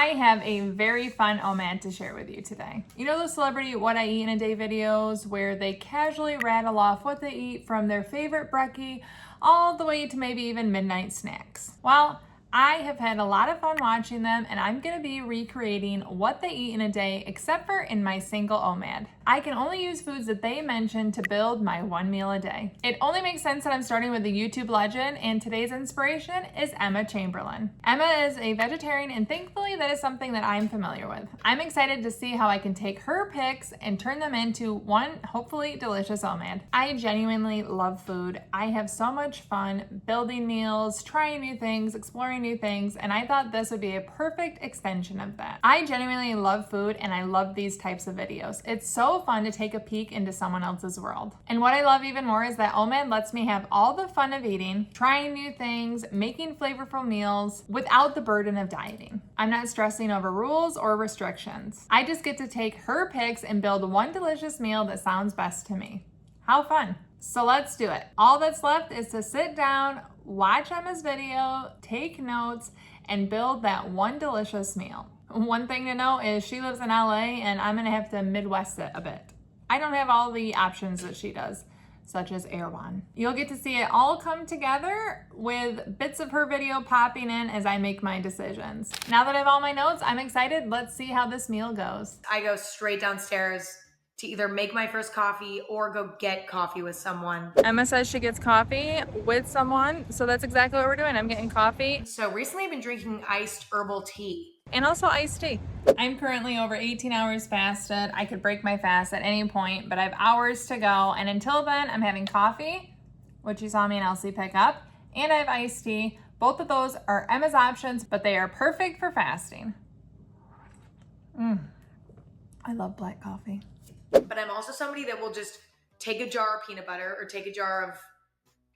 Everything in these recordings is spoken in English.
I have a very fun OMAD to share with you today. You know those celebrity what I eat in a day videos where they casually rattle off what they eat from their favorite brekkie all the way to maybe even midnight snacks? Well, I have had a lot of fun watching them, and I'm gonna be recreating what they eat in a day except for in my single OMAD. I can only use foods that they mention to build my one meal a day. It only makes sense that I'm starting with the YouTube legend, and today's inspiration is Emma Chamberlin. Emma is a vegetarian, and thankfully that is something that I'm familiar with. I'm excited to see how I can take her picks and turn them into one hopefully delicious OMAD. I genuinely love food. I have so much fun building meals, trying new things, exploring new things, and I thought this would be a perfect extension of that. I genuinely love food, and I love these types of videos. It's so fun to take a peek into someone else's world. And what I love even more is that OMAD lets me have all the fun of eating, trying new things, making flavorful meals without the burden of dieting. I'm not stressing over rules or restrictions. I just get to take her picks and build one delicious meal that sounds best to me. How fun. So let's do it. All that's left is to sit down, watch Emma's video, take notes, and build that one delicious meal. One thing to know is she lives in LA, and I'm gonna have to Midwest it a bit. I don't have all the options that she does, such as Erewhon. You'll get to see it all come together with bits of her video popping in as I make my decisions. Now that I have all my notes, I'm excited. Let's see how this meal goes. I go straight downstairs to either make my first coffee or go get coffee with someone. Emma says she gets coffee with someone, so that's exactly what we're doing. I'm getting coffee. So recently I've been drinking iced herbal tea. And also iced tea. I'm currently over 18 hours fasted. I could break my fast at any point, but I have hours to go. And until then, I'm having coffee, which you saw me and Elsie pick up, and I have iced tea. Both of those are Emma's options, but they are perfect for fasting. I love black coffee. But I'm also somebody that will just take a jar of peanut butter or take a jar of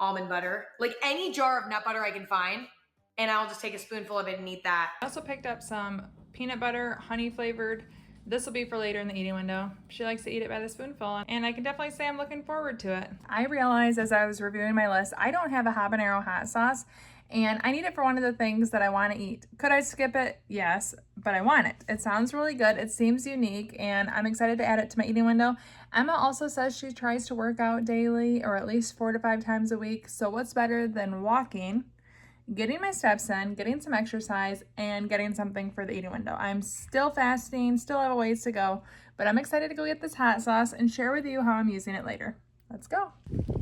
almond butter, like any jar of nut butter I can find, and I'll just take a spoonful of it and eat that. I also picked up some peanut butter, honey flavored. This will be for later in the eating window. She likes to eat it by the spoonful, and I can definitely say I'm looking forward to it. I realized as I was reviewing my list, I don't have a habanero hot sauce, and I need it for one of the things that I want to eat. Could I skip it? Yes, but I want it. It sounds really good. It seems unique, and I'm excited to add it to my eating window. Emma also says she tries to work out daily, or at least 4 to 5 times a week. So what's better than walking, getting my steps in, getting some exercise, and getting something for the eating window? I'm still fasting, still have a ways to go, but I'm excited to go get this hot sauce and share with you how I'm using it later. Let's go.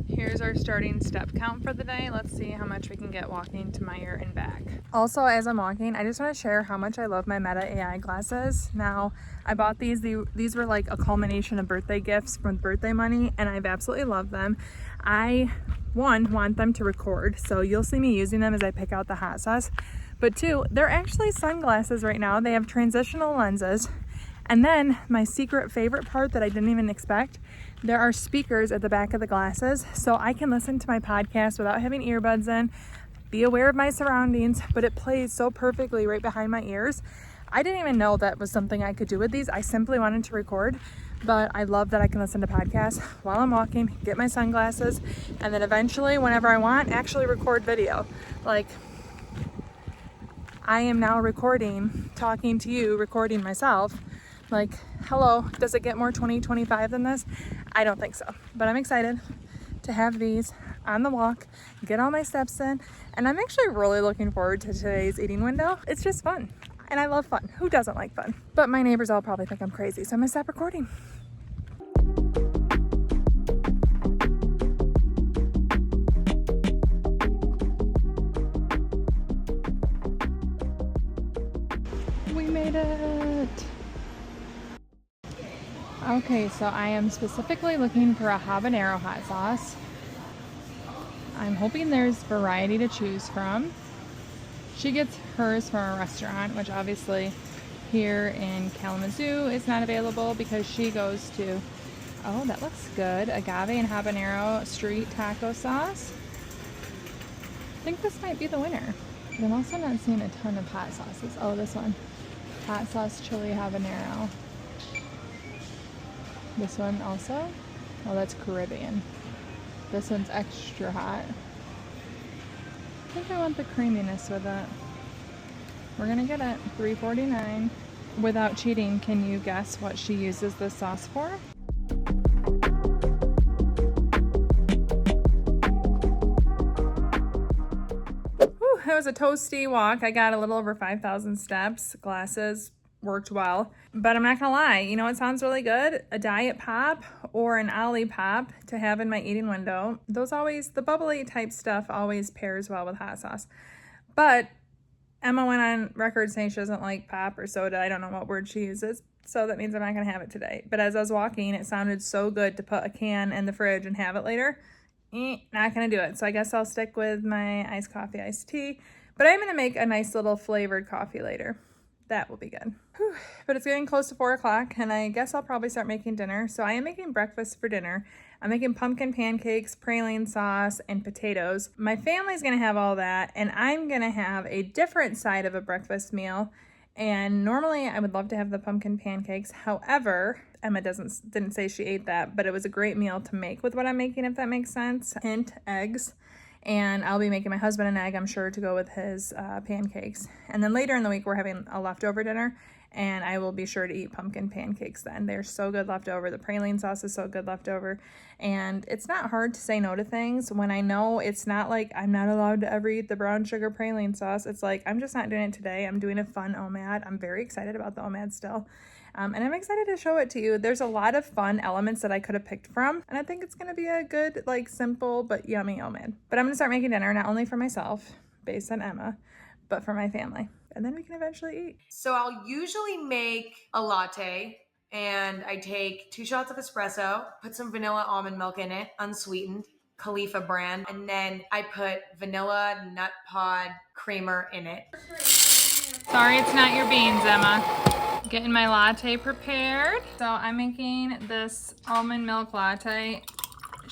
Here's our starting step count for the day. Let's see how much we can get walking to Meijer and back. Also, as I'm walking, I just want to share how much I love my Meta AI glasses. Now, I bought these. These were like a culmination of birthday gifts from birthday money, and I've absolutely loved them. I, one, want them to record, so you'll see me using them as I pick out the hot sauce. But two, they're actually sunglasses right now. They have transitional lenses. And then my secret favorite part that I didn't even expect, there are speakers at the back of the glasses, so I can listen to my podcast without having earbuds in, be aware of my surroundings, but it plays so perfectly right behind my ears. I didn't even know that was something I could do with these. I simply wanted to record, but I love that I can listen to podcasts while I'm walking, get my sunglasses, and then eventually, whenever I want, actually record video. Like, I am now recording, talking to you, recording myself. Like, hello, does it get more 2025 than this? I don't think so, but I'm excited to have these on the walk, get all my steps in, and I'm actually really looking forward to today's eating window. It's just fun, and I love fun. Who doesn't like fun? But my neighbors all probably think I'm crazy, so I'm gonna stop recording. We made it. Okay, so I am specifically looking for a habanero hot sauce. I'm hoping there's variety to choose from. She gets hers from a restaurant, which obviously here in Kalamazoo is not available because she goes to, oh, that looks good, agave and habanero street taco sauce. I think this might be the winner. But I'm also not seeing a ton of hot sauces. Oh, this one. Hot sauce chili habanero. This one also. Oh, that's Caribbean. This one's extra hot. I think I want the creaminess with it. We're gonna get it, $3.49. Without cheating, can you guess what she uses this sauce for? Whew, it was a toasty walk. I got a little over 5,000 steps. Glasses worked well, but I'm not gonna lie, you know what sounds really good? A diet pop or an Ollie pop to have in my eating window. Those always, the bubbly type stuff always pairs well with hot sauce. But Emma went on record saying she doesn't like pop or soda. I don't know what word she uses, so that means I'm not gonna have it today. But as I was walking, it sounded so good to put a can in the fridge and have it later. Not gonna do it. So I guess I'll stick with my iced coffee, iced tea. But I'm gonna make a nice little flavored coffee later. That will be good. Whew. But it's getting close to 4 o'clock, and I guess I'll probably start making dinner. So I am making breakfast for dinner. I'm making pumpkin pancakes, praline sauce, and potatoes. My family's gonna have all that, and I'm gonna have a different side of a breakfast meal. And normally I would love to have the pumpkin pancakes. However, Emma didn't say she ate that, but it was a great meal to make with what I'm making, if that makes sense. Hint, eggs. And I'll be making my husband an egg, I'm sure, to go with his pancakes. And then later in the week, we're having a leftover dinner, and I will be sure to eat pumpkin pancakes then. They're so good leftover. The praline sauce is so good leftover. And it's not hard to say no to things when I know it's not like I'm not allowed to ever eat the brown sugar praline sauce. It's like, I'm just not doing it today. I'm doing a fun OMAD. I'm very excited about the OMAD still. And I'm excited to show it to you. There's a lot of fun elements that I could have picked from, and I think it's gonna be a good, like, simple but yummy OMAD. But I'm gonna start making dinner, not only for myself, based on Emma, but for my family. And then we can eventually eat. So I'll usually make a latte, and I take 2 shots of espresso, put some vanilla almond milk in it, unsweetened, Khalifa brand, and then I put vanilla nut pod creamer in it. Sorry, it's not your beans, Emma. Getting my latte prepared. So I'm making this almond milk latte.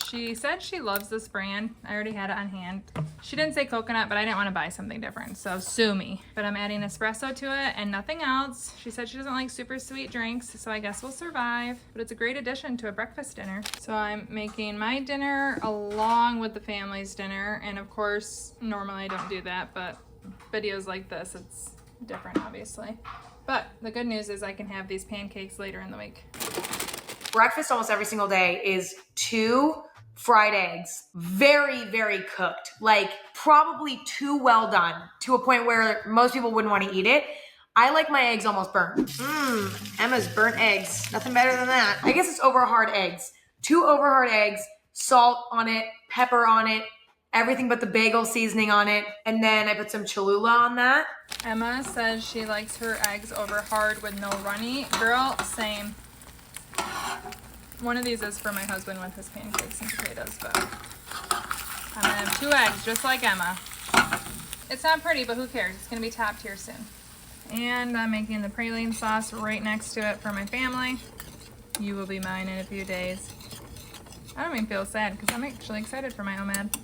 She said she loves this brand. I already had it on hand. She didn't say coconut, but I didn't want to buy something different, so sue me. But I'm adding espresso to it and nothing else. She said she doesn't like super sweet drinks, so I guess we'll survive. But it's a great addition to a breakfast dinner. So I'm making my dinner along with the family's dinner. And of course, normally I don't do that, but videos like this, it's different, obviously. But the good news is I can have these pancakes later in the week. Breakfast almost every single day is 2 fried eggs, very, very cooked, like probably too well done to a point where most people wouldn't want to eat it. I like my eggs almost burnt. Emma's burnt eggs, nothing better than that. I guess it's over hard eggs. 2 over hard eggs, salt on it, pepper on it, everything but the bagel seasoning on it, and then I put some Cholula on that. Emma says she likes her eggs over hard with no runny. Girl, same. One of these is for my husband with his pancakes and potatoes, but I'm gonna have 2 eggs, just like Emma. It's not pretty, but who cares? It's gonna be top tier soon. And I'm making the praline sauce right next to it for my family. You will be mine in a few days. I don't even feel sad because I'm actually excited for my OMAD.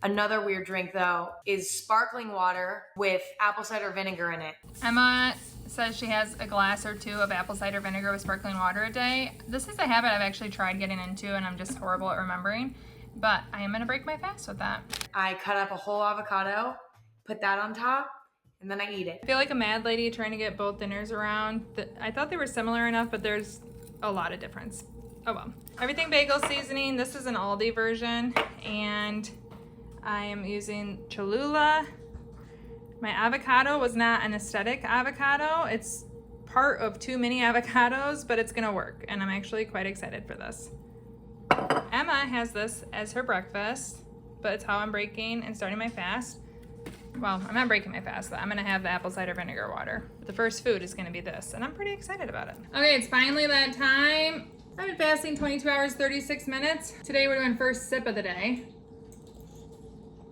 Another weird drink, though, is sparkling water with apple cider vinegar in it. Emma says she has a glass or 2 of apple cider vinegar with sparkling water a day. This is a habit I've actually tried getting into, and I'm just horrible at remembering. But I am gonna break my fast with that. I cut up a whole avocado, put that on top, and then I eat it. I feel like a mad lady trying to get both dinners around. I thought they were similar enough, but there's a lot of difference. Oh well. Everything bagel seasoning. This is an Aldi version, and I am using Cholula. My avocado was not an aesthetic avocado. It's part of 2 mini avocados, but it's gonna work, and I'm actually quite excited for this. Emma has this as her breakfast, but it's how I'm breaking and starting my fast. Well, I'm not breaking my fast, though. I'm gonna have the apple cider vinegar water. But the first food is gonna be this, and I'm pretty excited about it. Okay, it's finally that time. I've been fasting 22 hours, 36 minutes. Today we're doing first sip of the day.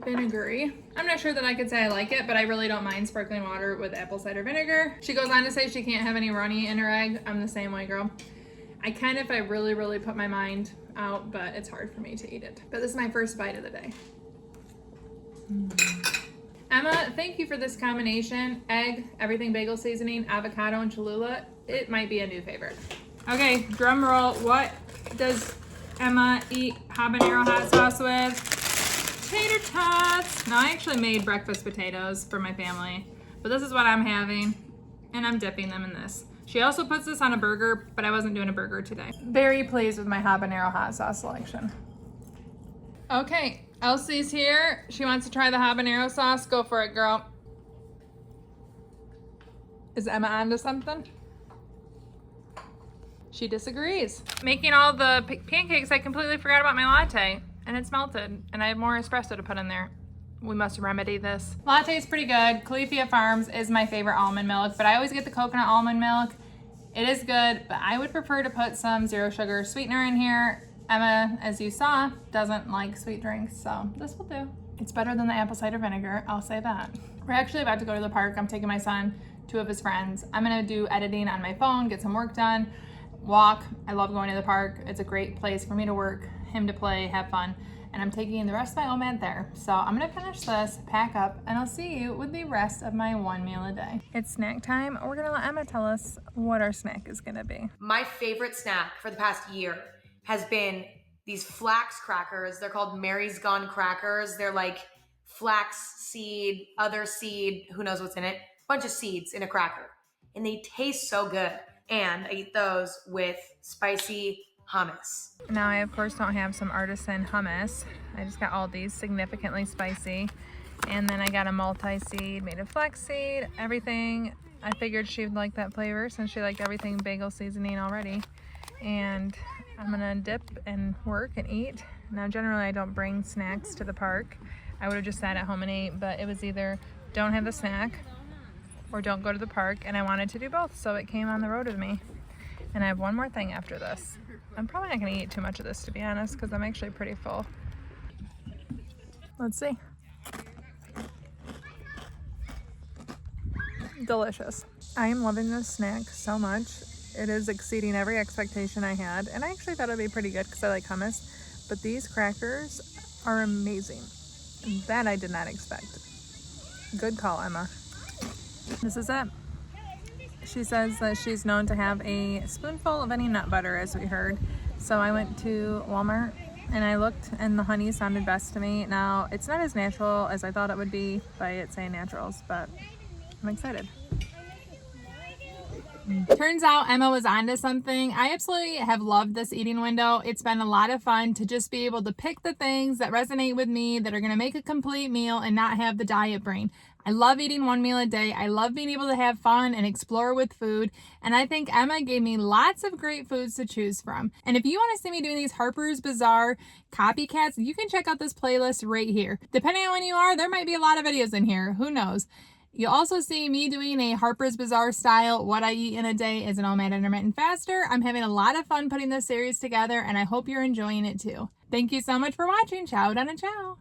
Vinegary. I'm not sure that I could say I like it, but I really don't mind sparkling water with apple cider vinegar. She goes on to say she can't have any runny in her egg. I'm the same way, girl. I can if I really, really put my mind out, but it's hard for me to eat it. But this is my first bite of the day. Emma, thank you for this combination. Egg, everything bagel seasoning, avocado, and Cholula. It might be a new favorite. Okay, drum roll. What does Emma eat habanero hot sauce with? Tater tots. Now, I actually made breakfast potatoes for my family, But this is what I'm having, and I'm dipping them in this. She also puts this on a burger, but I wasn't doing a burger today. Very pleased with my habanero hot sauce selection. Okay, Elsie's here. She wants to try the habanero sauce. Go for it, girl. Is Emma onto something? She disagrees. Making all the pancakes, I completely forgot about my latte, and it's melted, and I have more espresso to put in there. We must remedy this. Latte is pretty good. Califia Farms is my favorite almond milk, but I always get the coconut almond milk. It is good, but I would prefer to put some zero sugar sweetener in here. Emma, as you saw, doesn't like sweet drinks, so this will do. It's better than the apple cider vinegar, I'll say that. We're actually about to go to the park. I'm taking my son, 2 of his friends. I'm gonna do editing on my phone, get some work done, walk. I love going to the park. It's a great place for me to work, him to play, have fun. And I'm taking the rest of my OMAD there. So I'm gonna finish this, pack up, and I'll see you with the rest of my 1 meal a day. It's snack time. We're gonna let Emma tell us what our snack is gonna be. My favorite snack for the past year has been these flax crackers. They're called Mary's Gone crackers. They're like flax seed, other seed, who knows what's in it, bunch of seeds in a cracker. And they taste so good. And I eat those with spicy hummus. Now I of course don't have some artisan hummus. I just got all these significantly spicy. And then I got a multi-seed made of flaxseed, everything. I figured she'd like that flavor since she liked everything bagel seasoning already. And I'm gonna dip and work and eat. Now generally I don't bring snacks to the park. I would have just sat at home and ate, but it was either don't have the snack or don't go to the park, and I wanted to do both, so it came on the road with me. And I have one more thing after this. I'm probably not gonna eat too much of this, to be honest, because I'm actually pretty full. Let's see. Delicious. I am loving this snack so much. It is exceeding every expectation I had, and I actually thought it'd be pretty good because I like hummus, but these crackers are amazing. That I did not expect. Good call, Emma. This is it. She says that she's known to have a spoonful of any nut butter, as we heard. So I went to Walmart and I looked, and the honey sounded best to me. Now, it's not as natural as I thought it would be by it saying naturals, but I'm excited. Turns out Emma was onto something. I absolutely have loved this eating window. It's been a lot of fun to just be able to pick the things that resonate with me, that are going to make a complete meal and not have the diet brain. I love eating 1 meal a day. I love being able to have fun and explore with food. And I think Emma gave me lots of great foods to choose from. And if you want to see me doing these Harper's Bazaar copycats, you can check out this playlist right here. Depending on when you are, there might be a lot of videos in here. Who knows? You'll also see me doing a Harper's Bazaar style what I eat in a day as an OMAD intermittent faster. I'm having a lot of fun putting this series together, and I hope you're enjoying it too. Thank you so much for watching. Ciao, done and ciao.